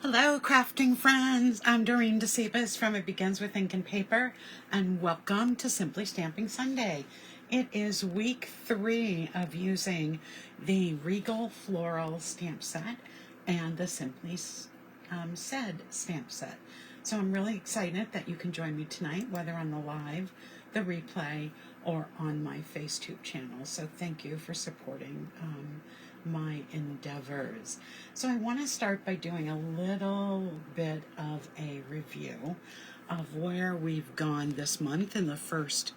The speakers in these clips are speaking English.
Hello, crafting friends. I'm Dorene Decibus from It Begins with Ink and Paper, and welcome to Simply Stamping Sunday. It is week 3 of using the Regal Floral stamp set and the Simply Said stamp set. So I'm really excited that you can join me tonight, whether on the live, the replay, or on my FaceTube channel. So thank you for supporting my endeavors. So I want to start by doing a little bit of a review of where we've gone this month in the first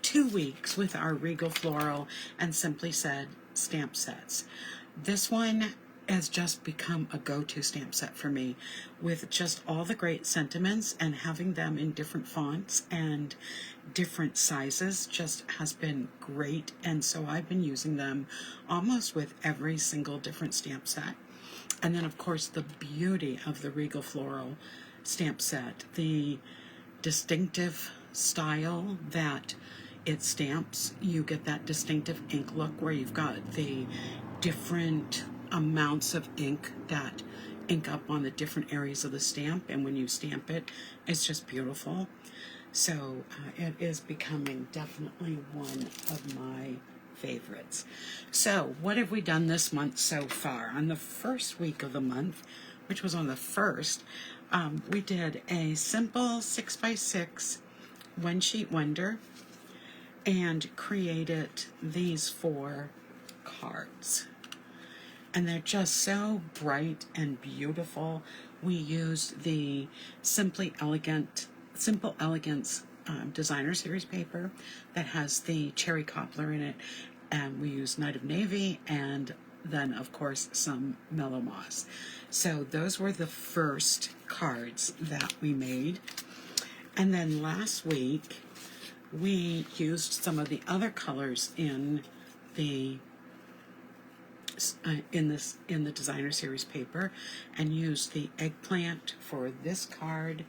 2 weeks with our Regal Floral and Simply Said stamp sets. This one has just become a go-to stamp set for me, with just all the great sentiments, and having them in different fonts and different sizes just has been great. And so I've been using them almost with every single different stamp set. And then of course the beauty of the Regal Floral stamp set, the distinctive style that it stamps. You get that distinctive ink look where you've got the different amounts of ink that ink up on the different areas of the stamp, and when you stamp it, it's just beautiful. So it is becoming definitely one of my favorites. So what have we done this month so far? On the first week of the month, which was on the 1st, we did a simple 6x6 one sheet wonder and created these 4 cards. And they're just so bright and beautiful. We used the Simple Elegance Designer Series paper that has the cherry cobbler in it, and we used Night of Navy, and then of course some Mellow Moss. So those were the first cards that we made. And then last week we used some of the other colors in the in the Designer Series paper, and used the eggplant for this card.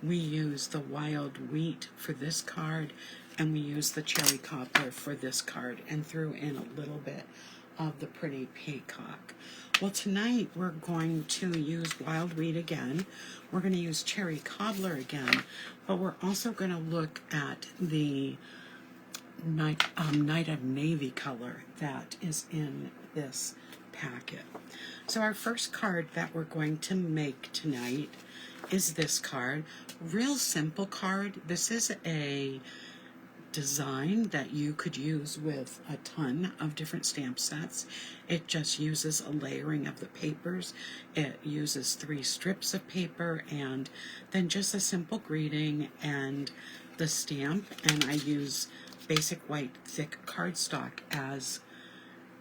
We used the wild wheat for this card, and we used the cherry cobbler for this card, and threw in a little bit of the pretty peacock. Well, tonight we're going to use wild wheat again. We're going to use cherry cobbler again, but we're also going to look at the Night of Navy color that is in this packet. So our first card that we're going to make tonight is this card. Real simple card. This is a design that you could use with a ton of different stamp sets. It just uses a layering of the papers. It uses 3 strips of paper and then just a simple greeting and the stamp, and I use basic white thick cardstock as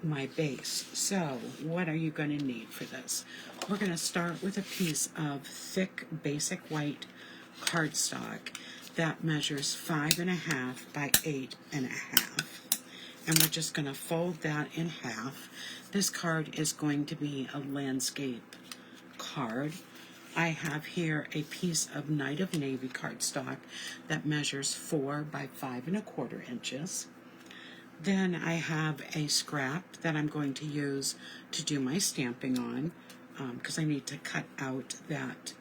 my base. So what are you going to need for this? We're going to start with a piece of thick basic white cardstock that measures 5.5 by 8.5, and we're just going to fold that in half. This card is going to be a landscape card. I have here a piece of Night of Navy cardstock that measures 4 by 5.25 inches. Then I have a scrap that I'm going to use to do my stamping on, because I need to cut out that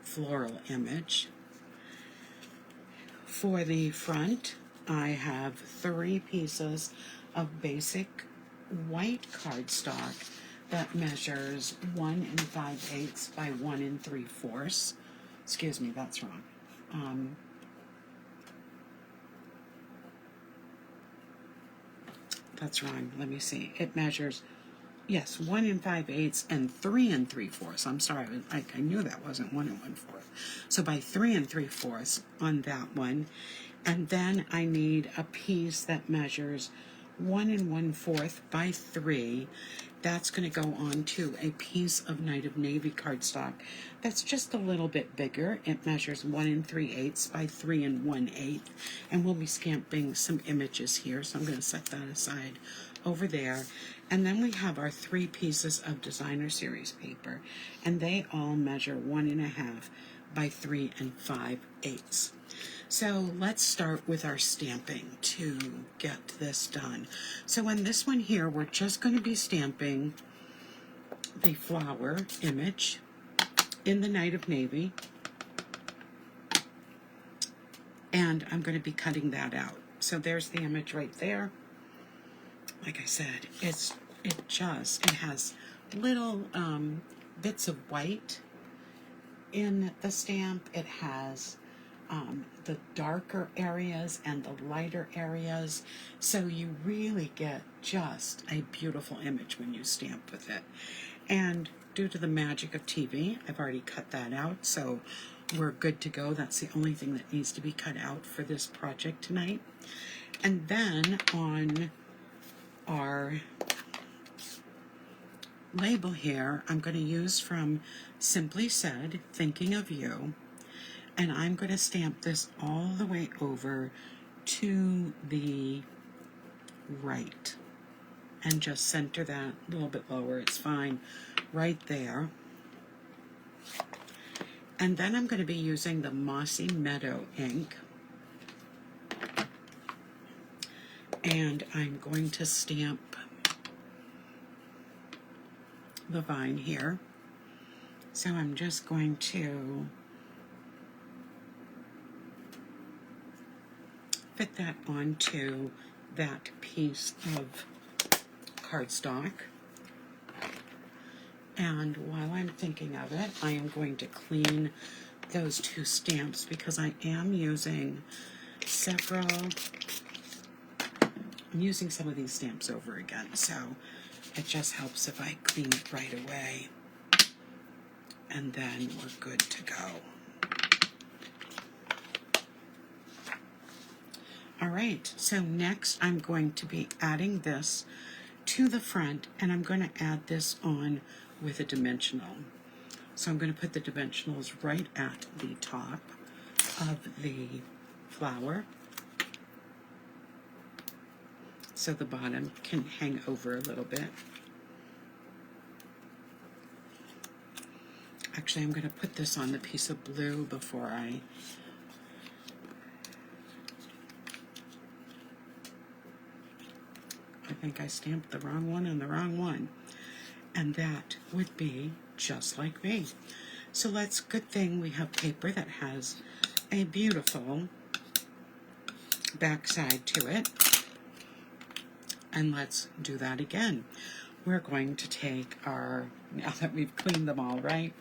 floral image. For the front, I have 3 pieces of basic white cardstock that measures 1 5/8 by 1 3/4. Excuse me, that's wrong. That's wrong. Let me see. It measures, yes, 1 5/8 and 3 3/4. I'm sorry, I knew that wasn't 1 1/4. So by 3 3/4 on that one. And then I need a piece that measures 1 1/4 by 3. That's going to go on to a piece of Night of Navy cardstock that's just a little bit bigger. It measures 1 3/8 by 3 1/8, and we'll be stamping some images here, so I'm going to set that aside over there. And then we have our 3 pieces of Designer Series paper, and they all measure 1.5 by 3 5/8. So let's start with our stamping to get this done. So in this one here, we're just going to be stamping the flower image in the Night of Navy. And I'm going to be cutting that out. So there's the image right there. Like I said, it has little bits of white in the stamp. It has the darker areas and the lighter areas. So you really get just a beautiful image when you stamp with it. And due to the magic of TV, I've already cut that out. So we're good to go. That's the only thing that needs to be cut out for this project tonight. And then on our label here, I'm going to use from Simply Said, Thinking of You. And I'm going to stamp this all the way over to the right. And just center that a little bit lower. It's fine. Right there. And then I'm going to be using the Mossy Meadow ink. And I'm going to stamp the vine here. So I'm just going to fit that onto that piece of cardstock. And while I'm thinking of it, I am going to clean those two stamps because I am using I'm using some of these stamps over again, so it just helps if I clean it right away. And then we're good to go. All right, so next I'm going to be adding this to the front, and I'm going to add this on with a dimensional. So I'm going to put the dimensionals right at the top of the flower, so the bottom can hang over a little bit. Actually, I'm going to put this on the piece of blue before I think I stamped the wrong one on the wrong one. And that would be Just Like Me. So good thing we have paper that has a beautiful backside to it. And let's do that again. We're going to take our, now that we've cleaned them all, right?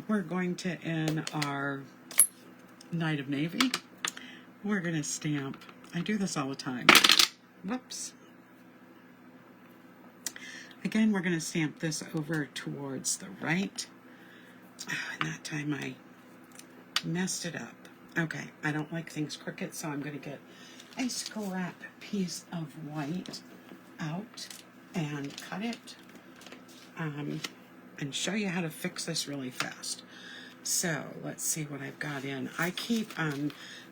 We're going to, in our Night of Navy, we're going to stamp, I do this all the time. Whoops. Again, we're going to stamp this over towards the right. Oh, and that time I messed it up. Okay, I don't like things crooked, so I'm going to get a scrap piece of white out and cut it and show you how to fix this really fast. So let's see what I've got in. I keep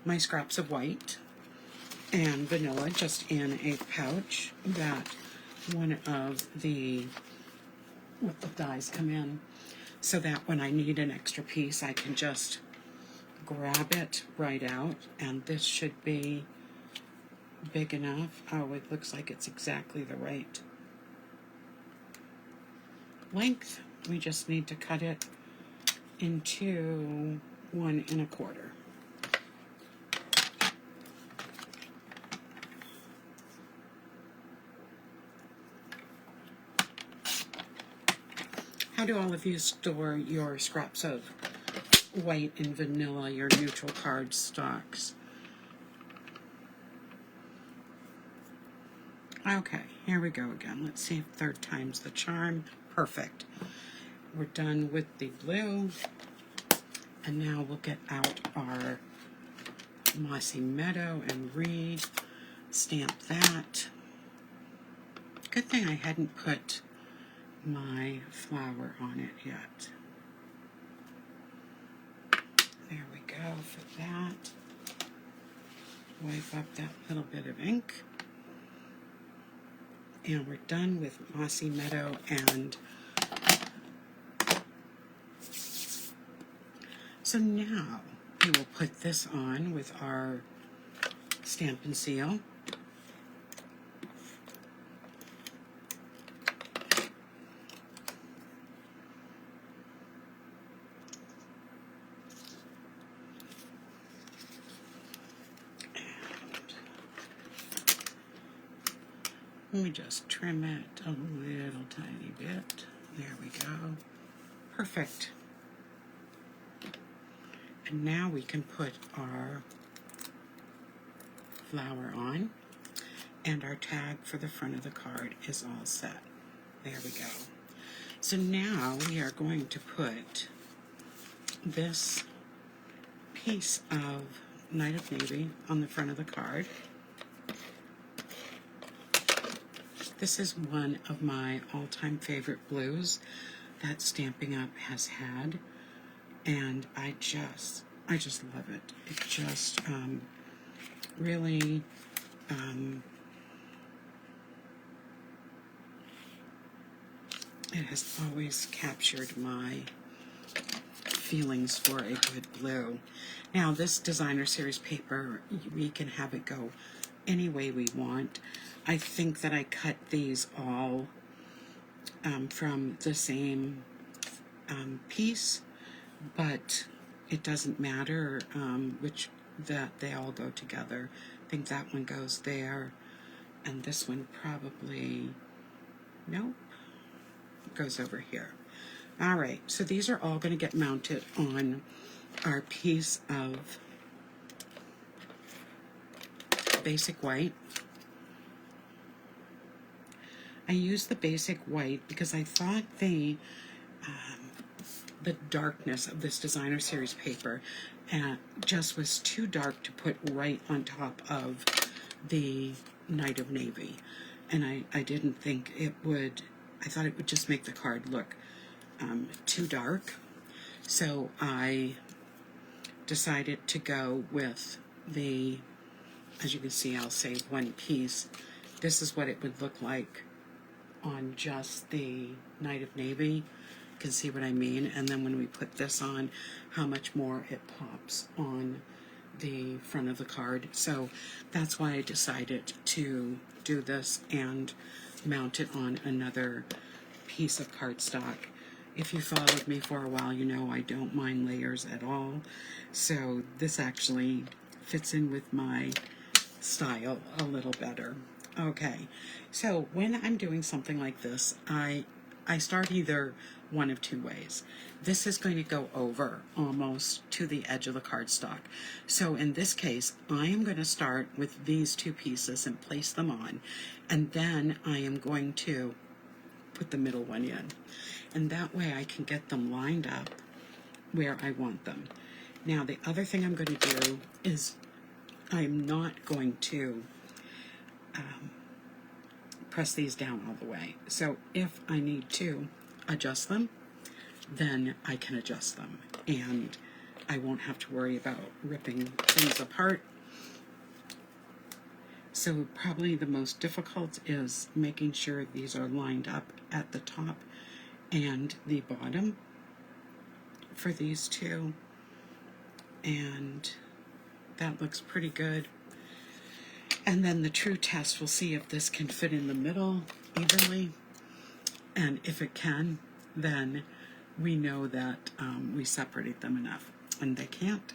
my scraps of white and vanilla just in a pouch that one of the dies come in, so that when I need an extra piece I can just grab it right out, and this should be big enough. Oh, it looks like it's exactly the right length. We just need to cut it into 1 1/4. How do all of you store your scraps of white and vanilla, your neutral cardstocks? Okay, here we go again. Let's see if third time's the charm. Perfect. We're done with the blue. And now we'll get out our Mossy Meadow and re-stamp that. Good thing I hadn't put my flower on it yet. There we go for that. Wipe up that little bit of ink. And we're done with Mossy Meadow, and so now we will put this on with our Stampin' Seal. Let me just trim it a little tiny bit. There we go. Perfect. And now we can put our flower on, and our tag for the front of the card is all set. There we go. So now we are going to put this piece of Night of Navy on the front of the card. This is one of my all-time favorite blues that Stampin' Up! Has had, and I just love it. It just really it has always captured my feelings for a good blue. Now this designer series paper, we can have it go any way we want. I think that I cut these all from the same piece, but it doesn't matter which, that they all go together. I think that one goes there, and this one probably, nope, goes over here. All right, so these are all going to get mounted on our piece of basic white. I used the basic white because I thought the darkness of this designer series paper just was too dark to put right on top of the Night of Navy, and I didn't think it would. I thought it would just make the card look too dark, so I decided to go with the, as you can see, I'll save one piece. This is what it would look like on just the Night of Navy. You can see what I mean. And then when we put this on, how much more it pops on the front of the card. So that's why I decided to do this and mount it on another piece of cardstock. If you followed me for a while, you know I don't mind layers at all. So this actually fits in with my style a little better. Okay, so when I'm doing something like this, I start either one of two ways. This is going to go over almost to the edge of the cardstock. So in this case, I am going to start with these two pieces and place them on, and then I am going to put the middle one in. And that way I can get them lined up where I want them. Now the other thing I'm going to do is I'm not going to press these down all the way. So if I need to adjust them, then I can adjust them, and I won't have to worry about ripping things apart. So probably the most difficult is making sure these are lined up at the top and the bottom for these two, and that looks pretty good. And then the true test, we'll see if this can fit in the middle evenly, and if it can, then we know that we separated them enough, and they can't.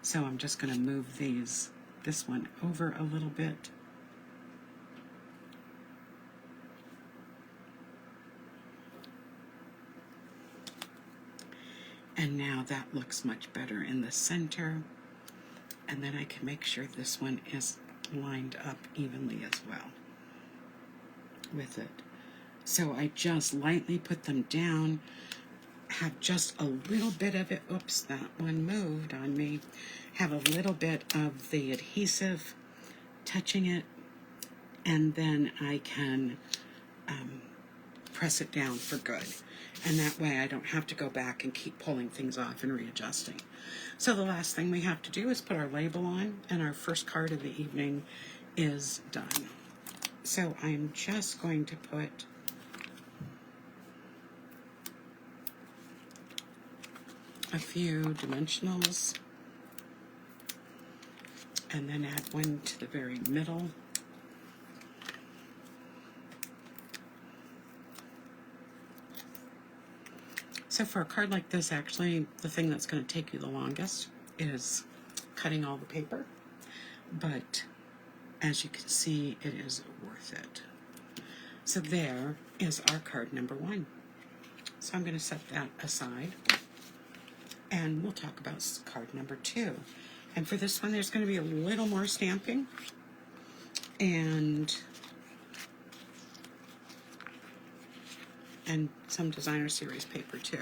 So I'm just going to move this one over a little bit. And now that looks much better in the center. And then I can make sure this one is lined up evenly as well with it. So I just lightly put them down, have just a little bit of it, oops, that one moved on me, have a little bit of the adhesive touching it, and then I can press it down for good. And that way I don't have to go back and keep pulling things off and readjusting. So the last thing we have to do is put our label on, and our first card of the evening is done. So I'm just going to put a few dimensionals and then add one to the very middle. So for a card like this, actually, the thing that's going to take you the longest is cutting all the paper. But as you can see, it is worth it. So there is our card number 1. So I'm going to set that aside, and we'll talk about card number 2. And for this one, there's going to be a little more stamping and some designer series paper too.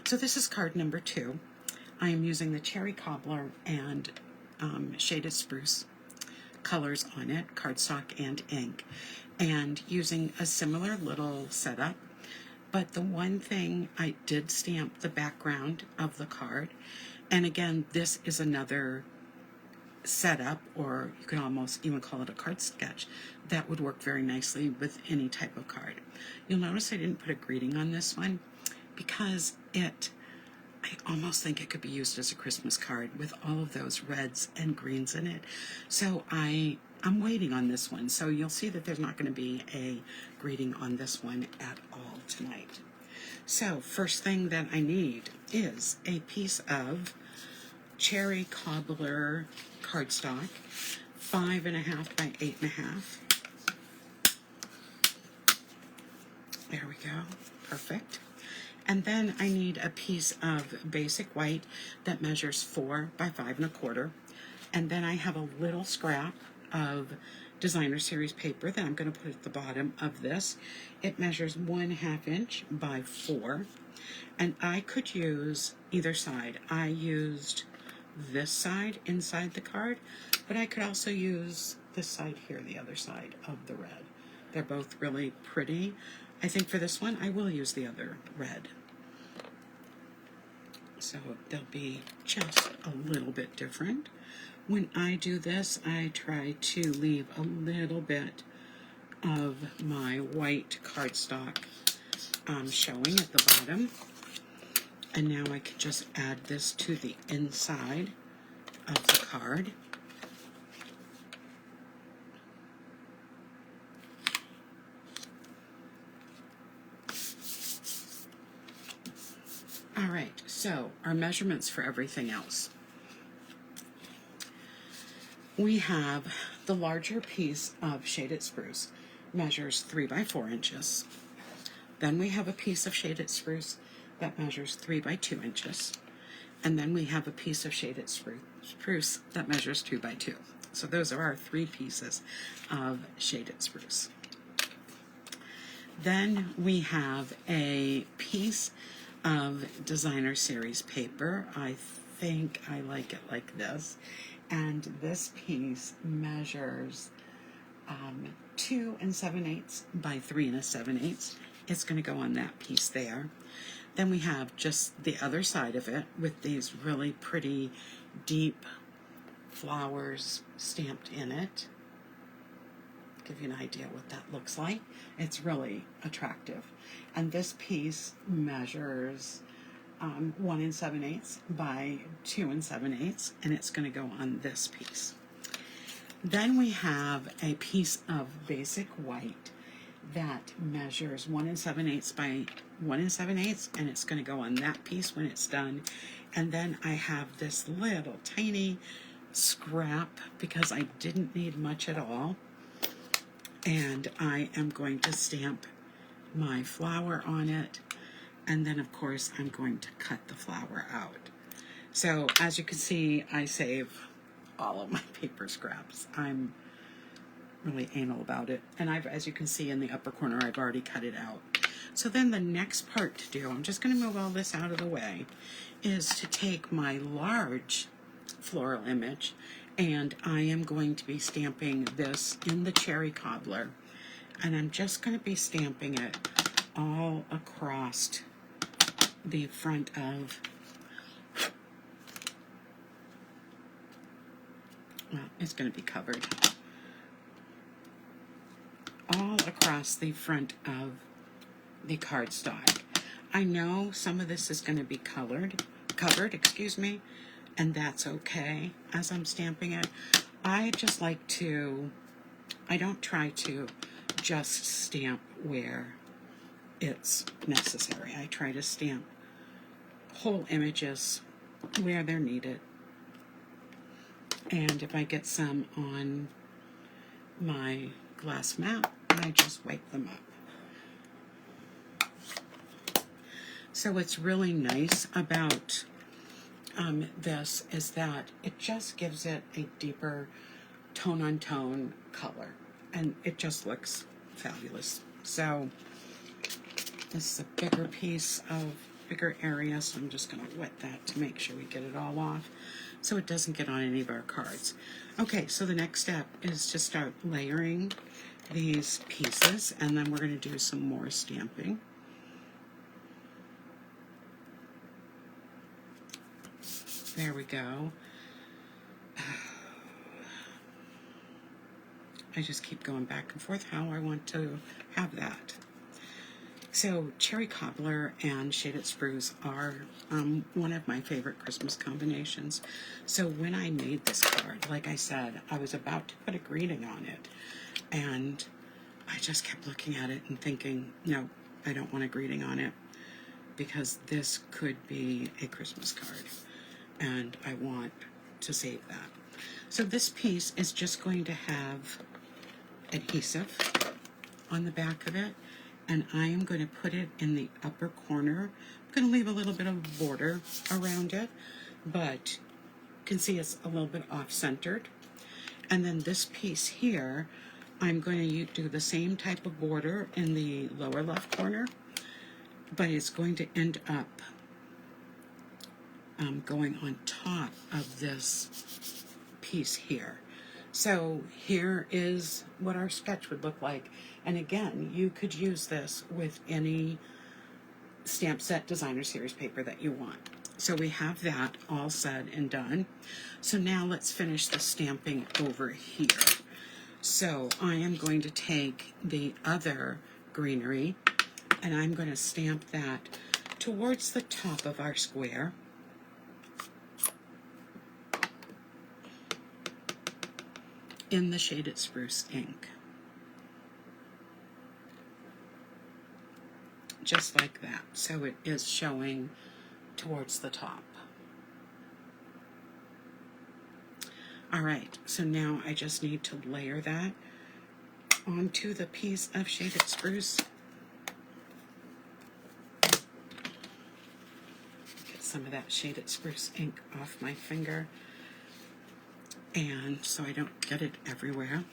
So this is card number 2. I am using the Cherry Cobbler and Shaded Spruce colors on it, cardstock and ink, and using a similar little setup. But the one thing, I did stamp the background of the card, and again, this is another setup, or you can almost even call it a card sketch, that would work very nicely with any type of card. You'll notice I didn't put a greeting on this one because I almost think it could be used as a Christmas card with all of those reds and greens in it. So I'm waiting on this one. So you'll see that there's not going to be a greeting on this one at all tonight. So first thing that I need is a piece of Cherry Cobbler cardstock, 5.5 by 8.5. There we go, perfect. And then I need a piece of basic white that measures 4 by 5.25. And then I have a little scrap of designer series paper that I'm going to put at the bottom of this. It measures 1/2 inch by 4. And I could use either side. I used this side inside the card, but I could also use this side here, the other side of the red. They're both really pretty. I think for this one, I will use the other red. So they'll be just a little bit different. When I do this, I try to leave a little bit of my white cardstock showing at the bottom. And now I can just add this to the inside of the card. All right, so our measurements for everything else. We have the larger piece of Shaded Spruce, measures 3 by 4 inches. Then we have a piece of Shaded Spruce that measures 3 by 2 inches. And then we have a piece of Shaded Spruce that measures 2 by 2. So those are our 3 pieces of Shaded Spruce. Then we have a piece of designer series paper. I think I like it like this. And this piece measures 2 7/8 by 3 7/8. It's going to go on that piece there. Then we have just the other side of it with these really pretty deep flowers stamped in it. Give you an idea what that looks like. It's really attractive. And this piece measures 1 7/8 by 2 7/8, and it's going to go on this piece. Then we have a piece of basic white that measures 1 7/8 by 1 7/8, and it's going to go on that piece when it's done. And then I have this little tiny scrap because I didn't need much at all, and I am going to stamp my flower on it, and then of course I'm going to cut the flower out. So as you can see, I save all of my paper scraps. I'm really anal about it, and as you can see in the upper corner, I've already cut it out. So then the next part to do, I'm just going to move all this out of the way, is to take my large floral image, and I am going to be stamping this in the Cherry Cobbler, and I'm just going to be stamping it all across the front of, well, it's going to be covered, all across the front of the cardstock. I know some of this is going to be covered, excuse me, and that's okay as I'm stamping it. I just like to, I don't try to just stamp where it's necessary. I try to stamp whole images where they're needed. And if I get some on my glass mat, I just wipe them up. So what's really nice about this is that it just gives it a deeper tone-on-tone color, and it just looks fabulous. So this is a bigger piece of bigger area, so I'm just going to wet that to make sure we get it all off so it doesn't get on any of our cards. Okay, so the next step is to start layering these pieces, and then we're going to do some more stamping. There we go. I just keep going back and forth how I want to have that. So Cherry Cobbler and Shaded Spruce are one of my favorite Christmas combinations. So when I made this card, like I said, I was about to put a greeting on it, and I just kept looking at it and thinking, no, I don't want a greeting on it, because this could be a Christmas card, and I want to save that. So this piece is just going to have adhesive on the back of it, and I am going to put it in the upper corner. I'm going to leave a little bit of border around it, but you can see it's a little bit off-centered. And then this piece here, I'm going to do the same type of border in the lower left corner, but it's going to end up going on top of this piece here. So here is what our sketch would look like. And again, you could use this with any stamp set designer series paper that you want. So we have that all said and done. So now let's finish the stamping over here. So I am going to take the other greenery and I'm going to stamp that towards the top of our square. In the Shaded Spruce ink. Just like that. So it is showing towards the top. Alright, so now I just need to layer that onto the piece of Shaded Spruce. Get some of that Shaded Spruce ink off my finger, and so I don't get it everywhere.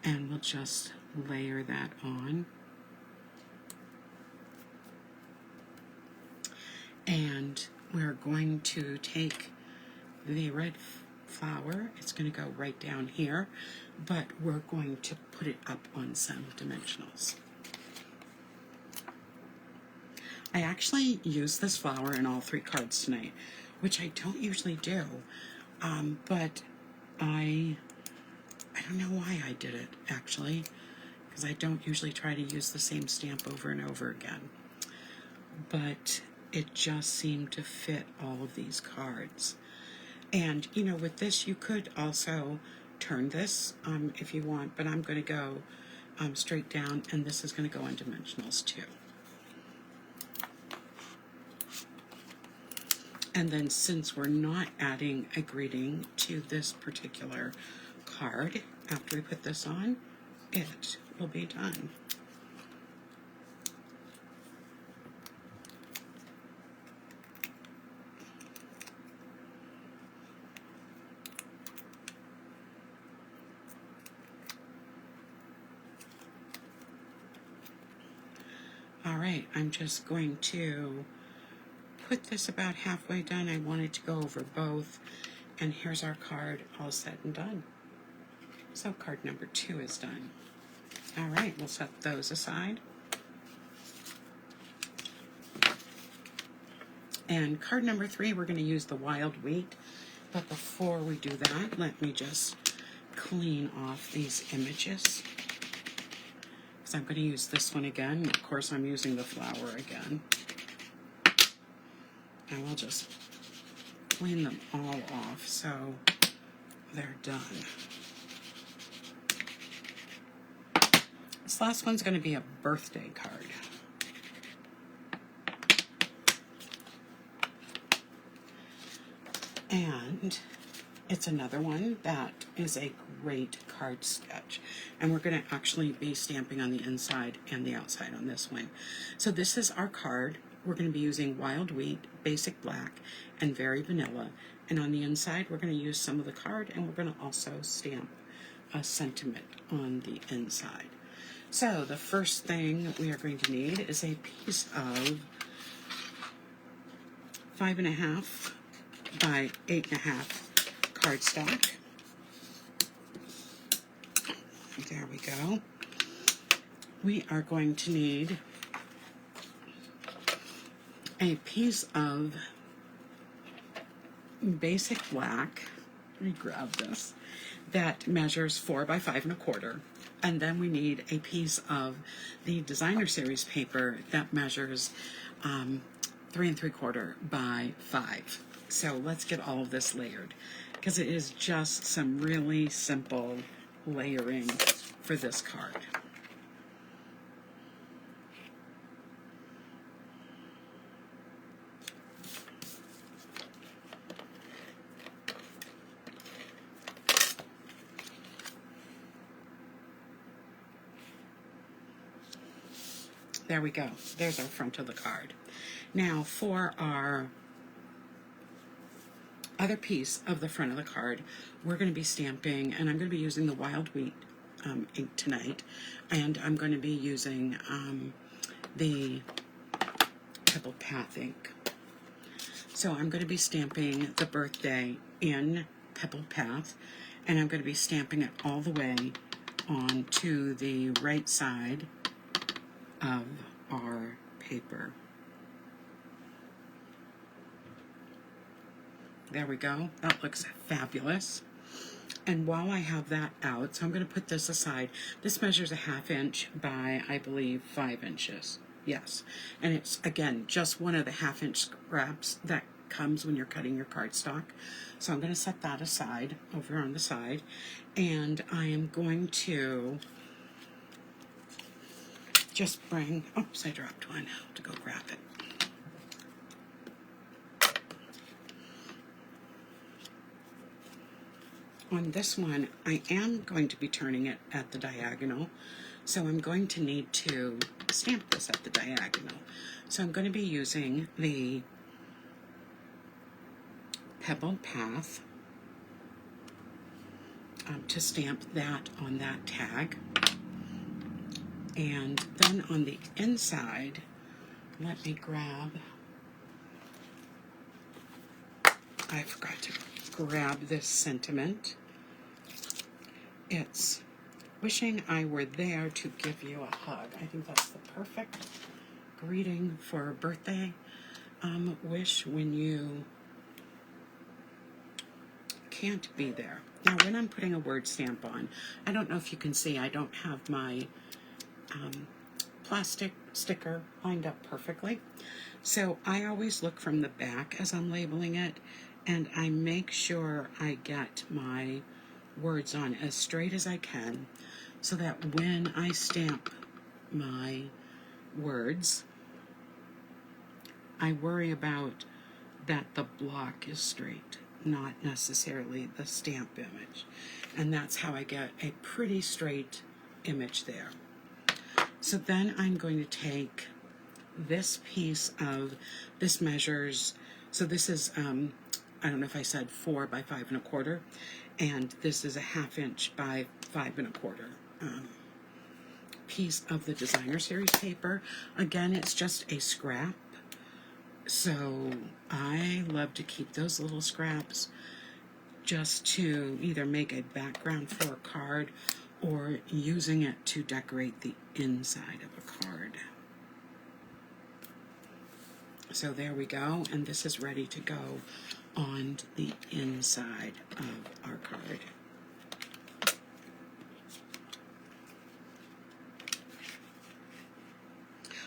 And we'll just layer that on. And we're going to take the red flower, it's going to go right down here, but we're going to put it up on some dimensionals. I actually used this flower in all 3 cards tonight, which I don't usually do, but I don't know why I did it, actually, because I don't usually try to use the same stamp over and over again. But it just seemed to fit all of these cards. And, you know, with this, you could also turn this if you want, but I'm going to go straight down, and this is going to go on dimensionals too. And then since we're not adding a greeting to this particular card, after we put this on, it will be done. All right, I'm just going to put this about halfway done. I wanted to go over both, and here's our card all set and done. So card number 2 is done. All right, we'll set those aside. And card number 3, we're going to use the wild wheat. But before we do that, let me just clean off these images, because I'm going to use this one again. Of course, I'm using the flower again. And we'll just clean them all off so they're done. This last one's going to be a birthday card. And it's another one that is a great card sketch. And we're going to actually be stamping on the inside and the outside on this one. So this is our card. We're going to be using Wild Wheat, Basic Black, and Very Vanilla. And on the inside, we're going to use some of the card, and we're going to also stamp a sentiment on the inside. So the first thing we are going to need is a piece of 5.5 by 8.5 cardstock. There we go. We are going to need a piece of Basic Black. Let me grab this. That measures 4 by 5 1/4. And then we need a piece of the Designer Series paper that measures 3 3/4 by 5. So let's get all of this layered, because it is just some really simple layering for this card. There we go. There's our front of the card. Now for our other piece of the front of the card, we're going to be stamping, and I'm going to be using the Wild Wheat ink tonight, and I'm going to be using the Pebbled Path ink. So I'm going to be stamping the birthday in Pebbled Path, and I'm going to be stamping it all the way onto the right side of our paper. There we go. That looks fabulous. And while I have that out, so I'm going to put this aside. This measures a 1/2 inch by, I believe, 5 inches. Yes. And it's, again, just one of the 1/2 inch scraps that comes when you're cutting your cardstock. So I'm going to set that aside over on the side. And I am going to just bring, oops, I dropped one. I'll have to go grab it. On this one, I am going to be turning it at the diagonal, so I'm going to need to stamp this at the diagonal. So I'm going to be using the Pebbled Path to stamp that on that tag. And then on the inside, let me grab, I forgot to grab this sentiment. It's wishing I were there to give you a hug. I think that's the perfect greeting for a birthday wish when you can't be there. Now when I'm putting a word stamp on, I don't know if you can see, I don't have my plastic sticker lined up perfectly. So I always look from the back as I'm labeling it, and I make sure I get my words on as straight as I can, so that when I stamp my words, I worry about that the block is straight, not necessarily the stamp image. And that's how I get a pretty straight image there. So then I'm going to take this piece of, this measures, so this is, I don't know if I said 4 by 5 1/4, and this is a 1/2 inch by 5 1/4 piece of the Designer Series paper. Again, it's just a scrap, so I love to keep those little scraps just to either make a background for a card or using it to decorate the inside of a card. So there we go, and this is ready to go on the inside of our card.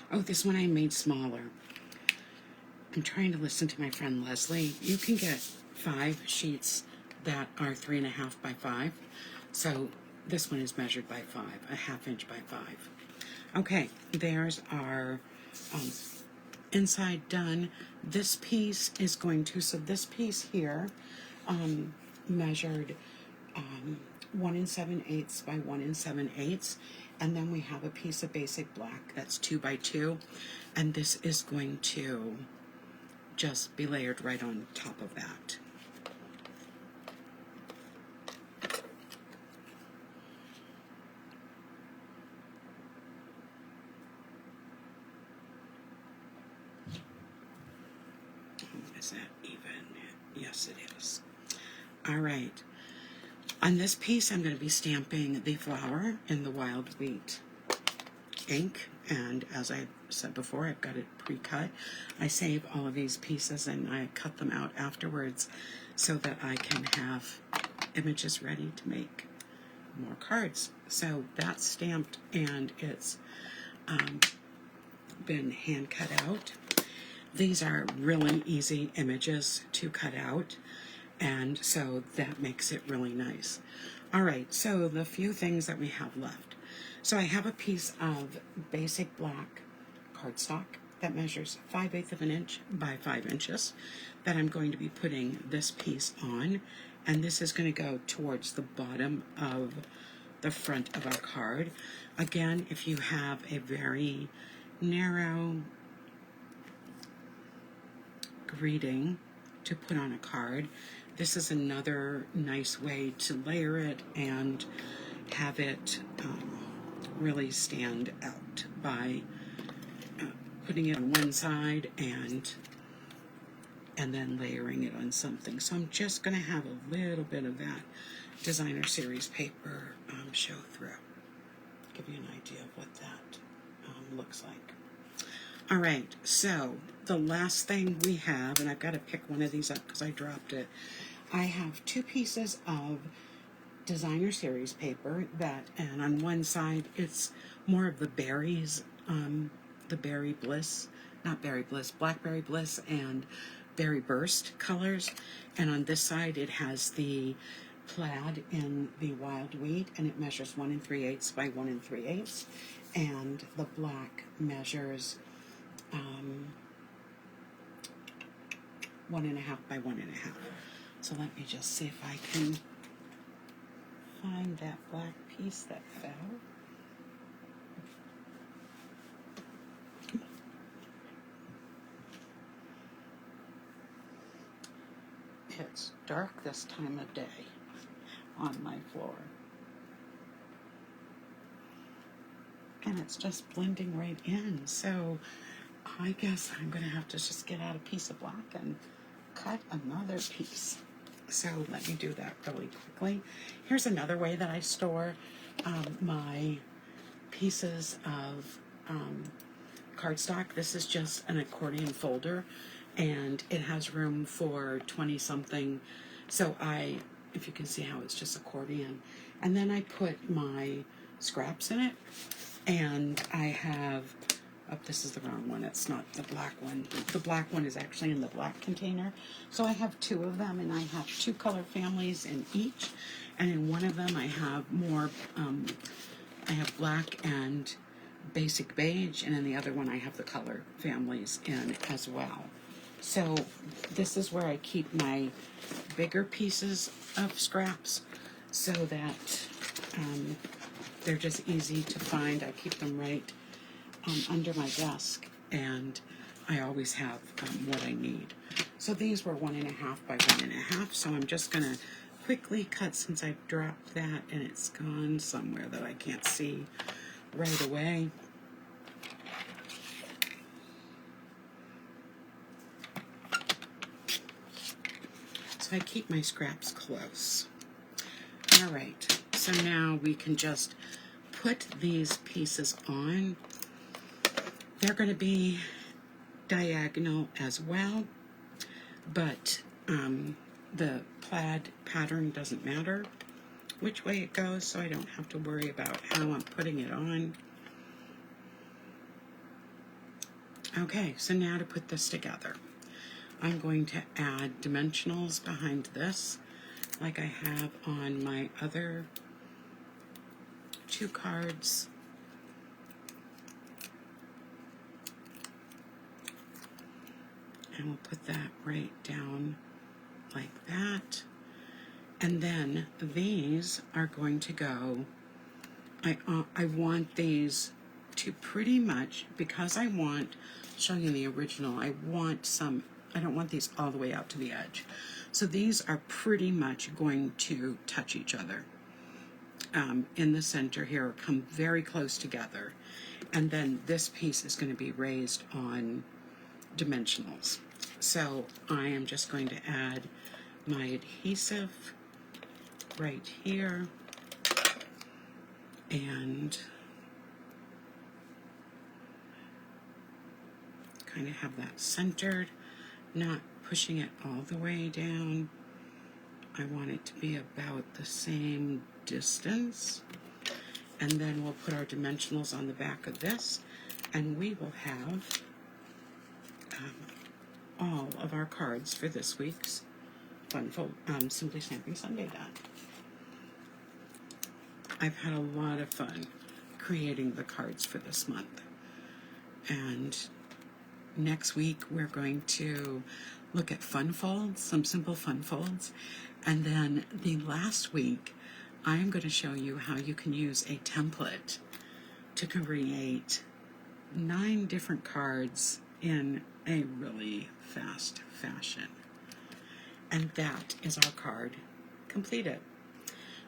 Oh, this one I made smaller. I'm trying to listen to my friend Leslie. You can get 5 sheets that are 3.5 by 5. So this one is measured by 5, a 1/2 inch by 5. Okay, there's our inside done. This piece is going to, so this piece here measured 1 7/8 by 1 7/8, and then we have a piece of basic black that's 2 by 2, and this is going to just be layered right on top of that. Is that even? Yes, it is. All right. On this piece, I'm going to be stamping the flower in the wild wheat ink, and as I said before, I've got it pre-cut. I save all of these pieces and I cut them out afterwards so that I can have images ready to make more cards. So that's stamped and it's been hand cut out. These are really easy images to cut out, and so that makes it really nice. All right, so the few things that we have left. So I have a piece of basic black cardstock that measures 5/8 of an inch by 5 inches that I'm going to be putting this piece on, and this is going to go towards the bottom of the front of our card. Again, if you have a very narrow greeting to put on a card, this is another nice way to layer it and have it really stand out by putting it on one side and then layering it on something. So I'm just going to have a little bit of that designer series paper show through. Give you an idea of what that looks like. All right, so the last thing we have, and I've got to pick one of these up because I dropped it. I have 2 pieces of designer series paper and on one side it's more of the berries, the Berry Bliss, not Berry Bliss, Blackberry Bliss and Berry Burst colors, and on this side it has the plaid in the wild wheat, and it measures 1 3/8 by 1 3/8, and the black measures 1 1/2 by 1 1/2. So let me just see if I can find that black piece that fell. It's dark this time of day on my floor. And it's just blending right in. So I guess I'm going to have to just get out a piece of black and cut another piece. So let me do that really quickly. Here's another way that I store my pieces of cardstock. This is just an accordion folder, and it has room for 20-something. So if you can see how it's just accordion. And then I put my scraps in it, and I have, oh, this is the wrong one. It's not the black one. The black one is actually in the black container. So I have 2 of them, and I have 2 color families in each. And in one of them I have more, I have black and basic beige, and in the other one I have the color families in as well. So this is where I keep my bigger pieces of scraps so that they're just easy to find. I keep them right under my desk, and I always have what I need. So these were 1 1/2 by 1 1/2, so I'm just going to quickly cut since I've dropped that and it's gone somewhere that I can't see right away. So I keep my scraps close. All right, so now we can just put these pieces on. They're going to be diagonal as well, but the plaid pattern doesn't matter which way it goes, so I don't have to worry about how I'm putting it on. Okay, so now to put this together, I'm going to add dimensionals behind this, like I have on my other 2 cards. And we'll put that right down like that. And then these are going to go, I want these to pretty much, because I want, showing you the original, I don't want these all the way out to the edge. So these are pretty much going to touch each other in the center here, come very close together. And then this piece is going to be raised on dimensionals. So I am just going to add my adhesive right here and kind of have that centered, not pushing it all the way down. I want it to be about the same distance. And then we'll put our dimensionals on the back of this, and we will have all of our cards for this week's Simply Stamping Sunday done. I've had a lot of fun creating the cards for this month. And next week we're going to look at fun folds, some simple fun folds. And then the last week, I'm going to show you how you can use a template to create 9 different cards in a really fast fashion. And that is our card completed.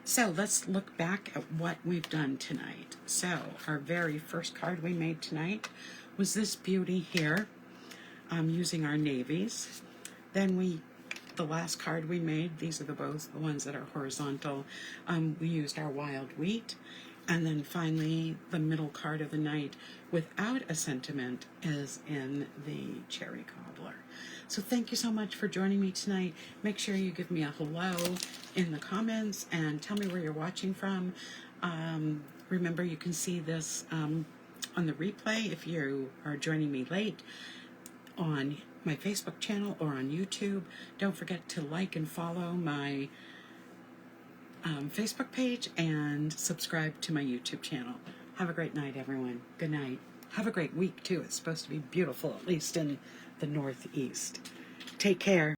So let's look back at what we've done tonight. So our very first card we made tonight was this beauty here, using our navies. Then the last card we made, these are both the ones that are horizontal, we used our wild wheat. And then finally, the middle card of the night, without a sentiment, is in the cherry cobbler. So thank you so much for joining me tonight. Make sure you give me a hello in the comments and tell me where you're watching from. Remember, you can see this on the replay if you are joining me late on my Facebook channel or on YouTube. Don't forget to like and follow my Facebook page and subscribe to my YouTube channel. Have a great night, everyone. Good night. Have a great week, too. It's supposed to be beautiful, at least in the Northeast. Take care.